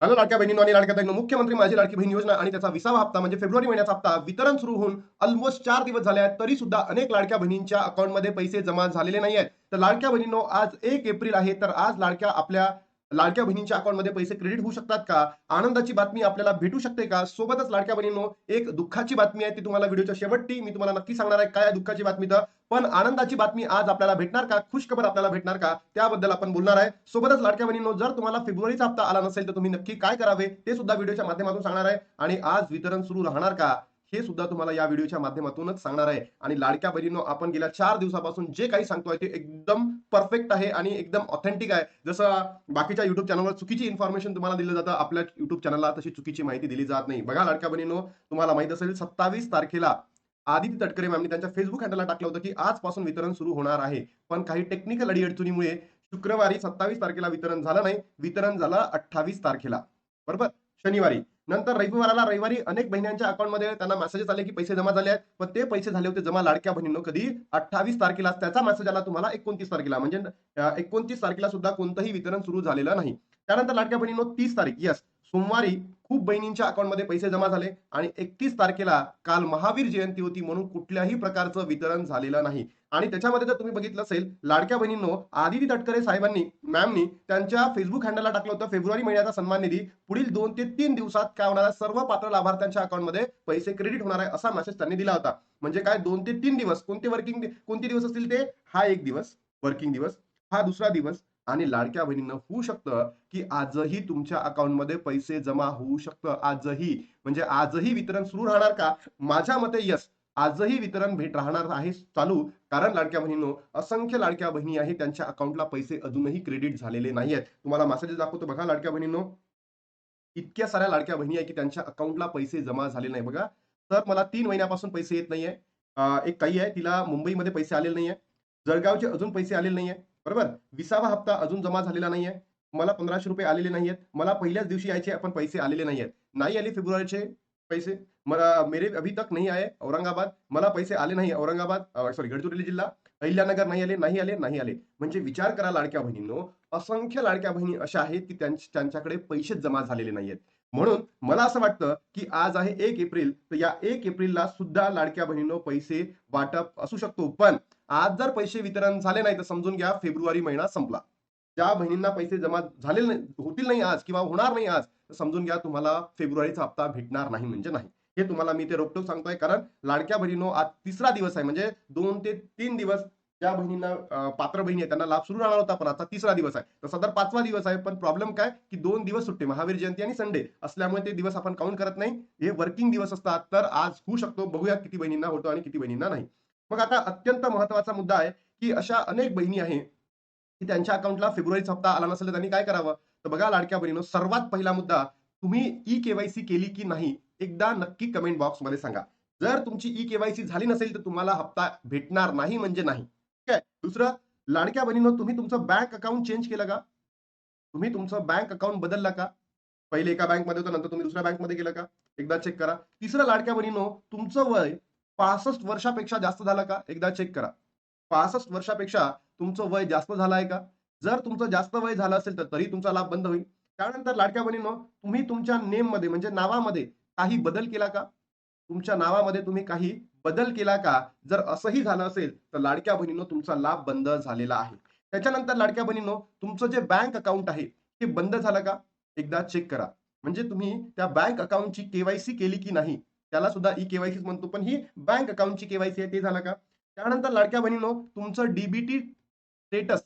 Hello लाडक्या बहिणींनो आणि लाडक्या ताईंनो, मुख्यमंत्री माझी लाडकी बहीण योजना आणि त्याचा 20वा हप्ता म्हणजे फेब्रुवारी महिन्याचा हप्ता वितरण सुरू होऊन ऑलमोस्ट 4 दिवस झाले आहेत, तरी सुद्धा अनेक लाडक्या बहिणींच्या अकाउंटमध्ये पैसे जमा झालेले नाही आहेत. तर लाडक्या बहिणींनो, आज 1 एप्रिल आहे, तर आज आपल्या लाडक्या बहिणींच्या अकाउंटमध्ये पैसे क्रेडिट होऊ शकतात का? आनंदाची बातमी आपल्याला भेटू शकते का? सोबतच लाडक्या बहिणींनो, एक दुःखाची बातमी आहे, ती तुम्हाला व्हिडिओच्या शेवटी मी तुम्हाला नक्की सांगणार आहे. काय आहे दुःखाची बातमी? तर पण आनंदाची बातमी आज आपल्याला भेटणार का? खुशखबर आपल्याला भेटणार का? त्याबद्दल आपण बोलणार आहे. सोबतच लाडक्या बहिणींनो, जर तुम्हाला फेब्रुवारीचा हप्ता आला नसेल तर तुम्ही नक्की काय करावे ते सुद्धा व्हिडिओच्या माध्यमातून सांगणार आहे. आणि आज वितरण सुरू राहणार का हे सुद्धा तुम्हाला या व्हिडिओच्या माध्यमातूनच सांगणार आहे. आणि लाडक्या बहिणींनो, आपण गेल्या 4 दिवसापासून जे काही सांगतोय ते एकदम परफेक्ट आहे आणि एकदम ऑथेंटिक आहे. जसं बाकीच्या युट्यूब चॅनलवर चुकीची इन्फॉर्मेशन तुम्हाला दिलं जातं, आपल्या युट्यूब चॅनलला तशी चुकीची माहिती दिली जात नाही. बघा लाडक्या बहिणींनो, तुम्हाला माहित असेल 27 तारखेला आदिती तटकरे मॅमनी त्यांच्या फेसबुक हँडलला टाकलं होतं की आजपासून वितरण सुरू होणार आहे. पण काही टेक्निकल अडीअडचणीमुळे शुक्रवारी 27 तारखेला वितरण झालं नाही. वितरण झालं 28 तारखेला, बरोबर, शनिवारी. नंतर रविवारी अनेक बहिणींच्या अकाउंटमध्ये त्यांना मेसेजेस आले की पैसे जमा झाले आहेत. पण ते पैसे झाले होते जमा लाडक्या बहिणींनो कधी? 28 तारखेला. त्याचा मेसेज आला तुम्हाला 29 तारखेला. म्हणजे 29 तारखेला सुद्धा कोणतंही वितरण सुरू झालेलं नाही. त्यानंतर लाडक्या बहिणींनो, 30 तारीख, येस, सोमवारी खूप बहिणींच्या अकाउंटमध्ये पैसे जमा झाले. आणि 31 तारखेला काल महावीर जयंती होती, म्हणून कुठल्याही प्रकारचं वितरण झालेलं नाही. आणि त्याच्यामध्ये जर तुम्ही बघितलं असेल, लाडक्या बहिणींनो, आदिती तटकरे साहेबांनी, मॅमनी त्यांच्या फेसबुक हँडलला टाकलं होतं फेब्रुवारी महिन्याचा सन्मान निधी पुढील 2 ते 3 दिवसात काय होणार आहे, सर्व पात्र लाभार्थ्यांच्या अकाउंटमध्ये पैसे क्रेडिट होणार आहे, असा मेसेज त्यांनी दिला होता. म्हणजे काय, 2 ते 3 दिवस, कोणते दिवस असतील ते? हा एक दिवस वर्किंग दिवस, हा दुसरा दिवस. आणि लाडक्या बहिणींना होऊ शकतं की आजही तुमच्या अकाउंटमध्ये पैसे जमा होऊ शकतं. आजही, म्हणजे आजही वितरण सुरू राहणार का? माझ्या मते यस, आजही वितरण भेट राहणार आहे चालू. कारण लाडक्या बहिणींनो, असंख्य लाडक्या बहिणी आहेत, त्यांच्या अकाउंटला पैसे अजूनही क्रेडिट झालेले नाही आहेत. तुम्हाला मेसेजेस दाखवतो बघा लाडक्या बहिणींनो. इतक्या साऱ्या लाडक्या बहिणी आहे की त्यांच्या अकाउंटला पैसे जमा झाले नाही बघा. तर मला 3 महिन्यापासून पैसे येत नाहीये. एक ताई आहे, तिला मुंबईमध्ये पैसे आलेले नाहीये. जळगावचे अजून पैसे आलेले नाहीये, बरोबर. 20वा हप्ता अजून जमा झालेला नाहीये. मला ₹1500 आलेले नाहीयेत. मला पहिल्याच दिवशी यायचे पण पैसे आलेले नाहीयेत. नाही आले फेब्रुवारीचे पैसे. मला मेरे अभी तक नहीं आए. औरंगाबाद मला पैसे आले नाही. औरंगाबाद, सॉरी, गडचिरोली जिल्हा, अहिल्यानगर नाही आले, नाही आले, नाही आले. म्हणजे विचार करा लाडक्या बहिणींनो, असंख्य लाडक्या बहिणी अशा आहेत की त्यांच्याकडे पैसेच जमा झालेले नाहीयेत. म्हणून मला असं वाटतं की आज आहे 1 एप्रिल, तर या 1 एप्रिलला सुद्धा लाडक्या बहिणींनो पैसे वाटप असू शकतो. पण आज जर पैसे वितरण झाले नाही तर समजून घ्या फेब्रुवारी महिना संपला. ज्या बहिणींना पैसे जमा झालेले नाही, होतील नाही आज किंवा होणार नाही आज, तर समजून घ्या तुम्हाला फेब्रुवारीचा हप्ता भेटणार नाही म्हणजे नाही. हे तुम्हाला मी ते रोखठोक सांगतोय. कारण लाडक्या बहिणींनो, आज तिसरा दिवस आहे, म्हणजे 2 ते 3 दिवस ज्या बहिणींना पात्र बहिणी आहेत त्यांना लाभ सुरू राहणार होता, पण आता तिसरा दिवस आहे. तर सदर 5वा दिवस आहे. पण प्रॉब्लेम काय, की 2 दिवस सुट्टी, महावीर जयंती आणि संडे असल्यामुळे ते दिवस आपण काउंट करत नाही. हे वर्किंग दिवस असतात. तर आज होऊ शकतो. बघूया किती बहिणींना होतो आणि किती बहिणींना नाही. मग आता अत्यंत महत्वाचा मुद्दा आहे, की अशा अनेक बहिणी आहेत की त्यांच्या अकाउंटला फेब्रुवारीचा हप्ता आला नसेल तर त्यांनी काय करावं? तर बघा लाडक्या बहिणींनो, सर्वात पहिला मुद्दा, तुम्ही ई-केवायसी केली की नाही? एकदा नक्की कमेंट बॉक्समध्ये सांगा. जर तुमची ई-केवायसी झाली नसेल तर तुम्हाला हप्ता भेटणार नाही म्हणजे नाही. ठीक आहे. दुसरं, लाडक्या बहिणींनो, तुम्ही तुमचं बँक अकाउंट चेंज केलं का? तुम्ही तुमचं बँक अकाउंट बदलला का? पहिले एका बँकमध्ये होतं, नंतर तुम्ही दुसऱ्या बँकमध्ये गेलं का? एकदा चेक करा. तिसरं, लाडक्या बहिणींनो, तुमचं वय 65 वर्षापेक्षा जास्त झालं का? एकदा चेक करा. 65 वर्षापेक्षा तुमचं वय जास्त झालं आहे का? जर तुमचं जास्त वय झालं असेल तर तरी तुमचा लाभ बंद होईल. त्यानंतर लाडक्या बहिणींनो, तुम्ही तुमच्या नेममध्ये म्हणजे नावामध्ये काही बदल केला का? तुमच्या नावामध्ये तुम्ही काही बदल केला का? जर असंही झालं असेल तर लाडक्या बहिणींनो, तुमचा लाभ बंद झालेला आहे. त्याच्यानंतर लाडक्या बहिणींनो, तुमचं जे बँक अकाउंट आहे हे बंद झालं का? एकदा चेक करा. म्हणजे तुम्ही त्या बँक अकाउंटची केवायसी केली की नाही? त्याला सुद्धा ई-केवायसीच म्हणतो. पण ही बँक अकाउंटची केवायसी आहे, ते झालं का? त्यानंतर लाडक्या बहिणींनो, तुमचं डीबीटी स्टेटस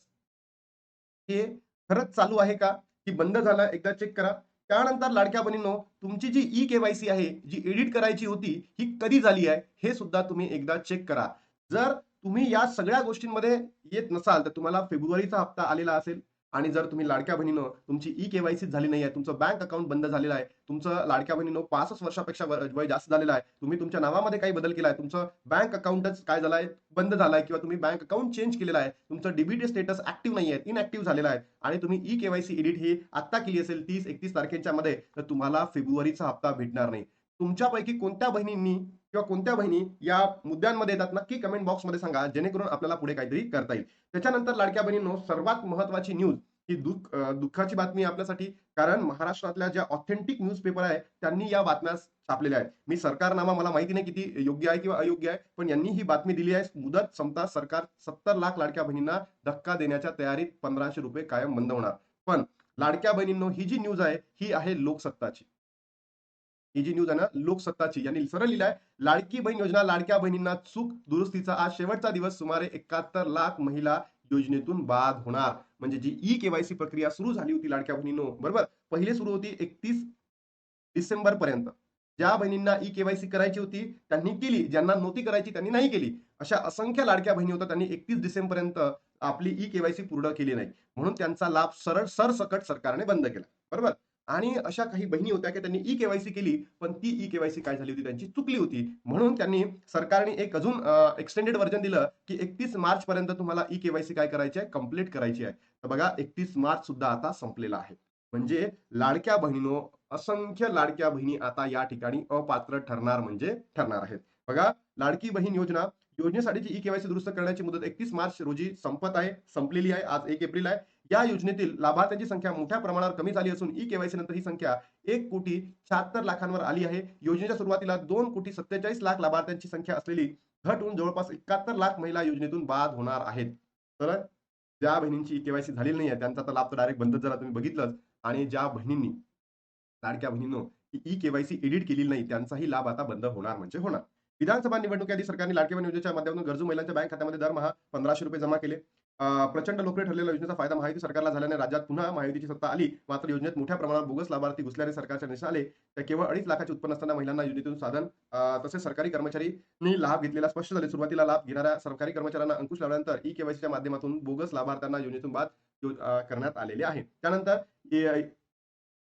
हे खरंच चालू आहे का? की बंद झालं? एकदा चेक करा. त्यानंतर लाडक्या बहिणींनो, तुमची जी ई-केवायसी आहे, जी एडिट करायची होती, ही कधी झाली आहे? हे सुद्धा तुम्ही एकदा चेक करा. जर तुम्ही या सगळ्या गोष्टींमध्ये येत नसाल, तर तुम्हाला फेब्रुवारीचा हप्ता आलेला असेल. आणि जर तुम्ही लाडक्या बहिणीनो, तुमची ई-केवायसी झाली नाही आहे, तुमचं बँक अकाउंट बंद झालेलं आहे, तुमचं लाडक्या बहिणीनो 65 वर्षापेक्षा वय जास्त झालेलं आहे, तुम्ही तुमच्या नावामध्ये काही बदल केला आहे, तुमचं बँक अकाउंटच काय झालंय, बंद झालाय, किंवा तुम्ही बँक अकाउंट चेंज केलेलं आहे, तुमचं डीबीटी स्टेटस ऍक्टिव्ह नाही आहे, इनऍक्टिव्ह झालेला आहे, आणि तुम्ही ई-केवायसी एडिट ही आत्ता केली असेल 30-31 तारखेच्या मध्ये, तर तुम्हाला फेब्रुवारीचा हप्ता भेटणार नाही. तुमच्यापैकी कोणत्या बहिणींनी किंवा कोणत्या बहिणी या मुद्द्यांमध्ये येतात, नक्की कमेंट बॉक्समध्ये सांगा, जेणेकरून आपल्याला पुढे काहीतरी करता येईल. त्याच्यानंतर लाडक्या बहिणींनो, सर्वात महत्वाची न्यूज ही दुःखाची बातमी आहे आपल्यासाठी. कारण महाराष्ट्रातल्या ज्या ऑथेंटिक न्यूजपेपर आहे, त्यांनी या बातम्या छापलेल्या आहेत. मी सरकारनामा मला माहिती नाही किती योग्य आहे किंवा अयोग्य आहे, पण यांनी ही बातमी दिली आहे. मुदत संपता सरकार 70 लाख लाडक्या बहिणींना धक्का देण्याच्या तयारीत, ₹1500 कायम बंद होणार. पण लाडक्या बहिणींनो, ही जी न्यूज आहे, ही आहे लोकसत्ताची. ही जी न्यूज आहे ना, लोकसत्ताची. यांनी सरळ लिहिलंय, लाडकी बहीण योजना लाडक्या बहिणींना चूक दुरुस्तीचा आज शेवटचा दिवस. सुमारे 71 लाख महिला योजनेतून बाद होणार. म्हणजे जी ई-केवायसी प्रक्रिया सुरू झाली होती लाडक्या बहिणींनो, बरोबर? पहिले सुरू होती 31 डिसेंबर पर्यंत. ज्या बहिणींना ई-केवायसी करायची होती त्यांनी केली, ज्यांना नव्हती करायची त्यांनी नाही केली. अशा असंख्य लाडक्या बहिणी होत्या, त्यांनी 31 डिसेंबर पर्यंत आपली ई-केवायसी पूर्ण केली नाही. म्हणून त्यांचा लाभ सरळ सरसकट सरकारने बंद केला. बरोबर? आणि अशा काही बहिणी होत्या की त्यांनी ई-केवायसी केली, पण ती ई-केवायसी काय झाली होती, त्यांची चुकली होती. म्हणून त्यांनी सरकारने एक अजून एक्सटेंडेड व्हर्जन दिलं, की 31 मार्च पर्यंत तुम्हाला ई-केवायसी काय करायची आहे, कंप्लीट करायची आहे. तर बघा 31 मार्च सुद्धा आता संपलेला आहे. म्हणजे लाडक्या बहिणीनो, असंख्य लाडक्या बहिणी आता या ठिकाणी अपात्र ठरणार म्हणजे ठरणार आहेत. बघा, लाडकी बहीण योजना, योजनेसाठीची ई-केवायसी दुरुस्त करण्याची मुदत 31 मार्च रोजी संपत आहे, संपलेली आहे. आज 1 एप्रिल आहे. या योजनेतील लाभार्थ्यांची संख्या मोठ्या प्रमाणावर कमी झाली असून ई-केवायसी नंतर ही संख्या 1,76,00,000 आली आहे. योजनेच्या सुरुवातीला 2,47,00,000 लाभार्थ्यांची संख्या असलेली घट होऊन जवळपास 71 लाख महिला योजनेतून बाद होणार आहेत. तर ज्या बहिणींची ई-केवायसी झालेली नाही आहे, त्यांचा तर लाभ तर डायरेक्ट बंदच झाला, तुम्ही बघितलंच. आणि ज्या बहिणींनी, लाडक्या बहिणींनो, ई-केवायसी एडिट केलेली नाही, त्यांचाही लाभ आता बंद होणार म्हणजे होणार. विधानसभा निवडणुकीआधी सरकारने लाडकी बहीण योजनेच्या माध्यमातून गरजू महिलांच्या बँक खात्यामध्ये दरमहा ₹1500 जमा केले. प्रचंड लोकप्रिय ठरलेल्या योजनेचा फायदा महायुती सरकारला झाल्याने राज्यात पुन्हा महायुतीची सत्ता आली. मात्र योजनेत मोठ्या प्रमाणात बोगस लाभार्थी घुसल्याने सरकारच्या निषेध आले. तर केवळ 2.5 लाखाचे उत्पन्न असताना महिलांना योजनेतून साधन तसेच सरकारी कर्मचाऱ्यांनी लाभ घेतलेला स्पष्ट झाले. सुरुवातीला लाभ घेणाऱ्या सरकारी कर्मचाऱ्यांना अंकुश लावल्यानंतर ई-केवायसीच्या माध्यमातून बोगस लाभार्थ्यांना योजनेतून बाद करण्यात आलेले आहे. त्यानंतर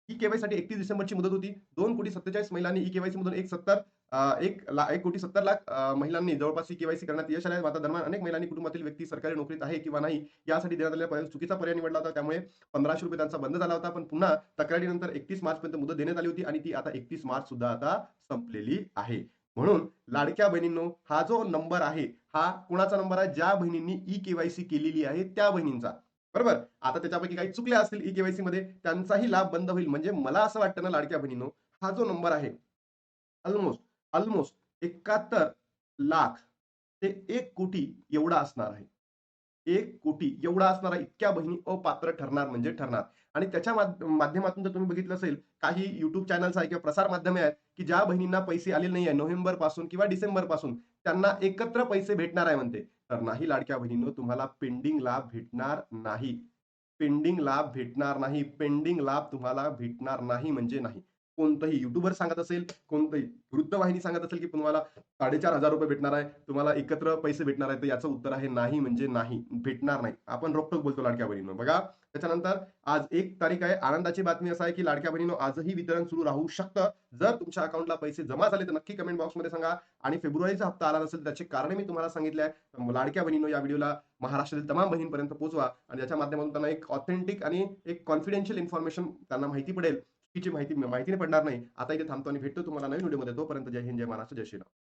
ई-केवायसीसाठी 31 डिसेंबरची मुदत होती. 2,47,00,000 महिलांनी ई-केवायसी मधून 1,70,00,000 महिलांनी जवळपास ई-केवायसी करण्यात यश आले. मात्र दरम्यान अनेक महिलांनी कुटुंबातील व्यक्ती सरकारी नोकरीत आहे किंवा नाही यासाठी देण्यात आलेल्या चुकीचा पर्याय निवडला होता. त्यामुळे ₹1500 त्यांचा बंद झाला होता. पण पुन्हा तक्रारीनंतर 31 मार्चपर्यंत मुदत देण्यात आली होती आणि ती आता 31 मार्च सुद्धा आता संपलेली आहे. म्हणून लाडक्या बहिणींनो, हा जो नंबर आहे, हा कुणाचा नंबर आहे? ज्या बहिणींनी ई-केवायसी केलेली आहे त्या बहिणींचा. बरोबर? आता त्याच्यापैकी काही चुकल्या असतील ई-केवायसी मध्ये, त्यांचाही लाभ बंद होईल. म्हणजे मला असं वाटतं ना लाडक्या बहिणींनो, हा जो नंबर आहे, अल्मोस्ट अल्मोस्ट 71 लाख ते 1 कोटी एवढा असणार आहे. 1 कोटी एवढा असणारा इतक्या बहिणी अपात्र ठरणार म्हणजे ठरणार. आणि त्याच्या माध्यमातून जर तुम्ही बघितलं असेल, काही YouTube चॅनल्स आहे किंवा प्रसार माध्यमे आहेत, की ज्या बहिणींना पैसे आलेले नाहीये नोव्हेंबर पासून किंवा डिसेंबर पासून, त्यांना एकत्र पैसे भेटणार आहे म्हणते. तर नाही लाडक्या बहिणींनो, तुम्हाला पेंडिंग लाभ भेटणार नाही. पेंडिंग लाभ भेटणार नाही. पेंडिंग लाभ तुम्हाला भेटणार नाही म्हणजे नाही. कोणतंही युट्यूबर सांगत असेल, कोणतंही वृत्तवाहिनी सांगत असेल, की तुम्हाला ₹4,500 भेटणार आहे, तुम्हाला एकत्र पैसे भेटणार आहेत, तर याचं उत्तर आहे नाही म्हणजे नाही, भेटणार नाही. आपण रोखठोक बोलतो लाडक्या बहिणींनो. बघा, त्याच्यानंतर आज 1 तारीख आहे. आनंदाची बातमी असा आहे, की लाडक्या बहिणींनो, आजही वितरण सुरू राहू शकतं. जर तुमच्या अकाउंटला पैसे जमा झाले, तर नक्की कमेंट बॉक्समध्ये सांगा. आणि फेब्रुवारीचा हप्ता आला नसेल, त्याची कारणे मी तुम्हाला सांगितली आहे. लाडक्या बहिणींनो, या व्हिडिओला महाराष्ट्रातील तमाम बहिणींपर्यंत पोहोचवा आणि त्याच्या माध्यमातून त्यांना एक ऑथेंटिक आणि एक कॉन्फिडेन्शियल इन्फॉर्मेशन त्यांना माहिती पडेल. चुकीची माहिती माहिती पडणार नाही. आता इथे थांबतो आणि भेटतो तुम्हाला नवीन व्हिडिओमध्ये. तोपर्यंत जय हिंद, जय महाराष्ट्र, जय श्रीराम.